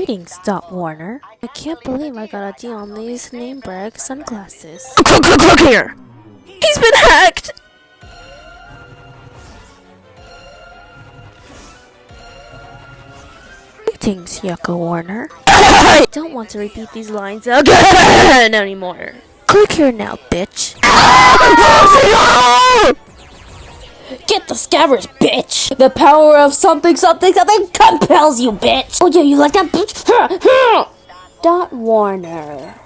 Greetings, Dot Warner. I can't believe I got a deal on these name brand sunglasses. Look here! He's been hacked! Greetings, Yucca Warner. I don't want to repeat these lines again anymore. Click here now, bitch. Get the scabbers, bitch! The power of something compels you, bitch! Oh yeah, you like that, bitch? Dot Warner.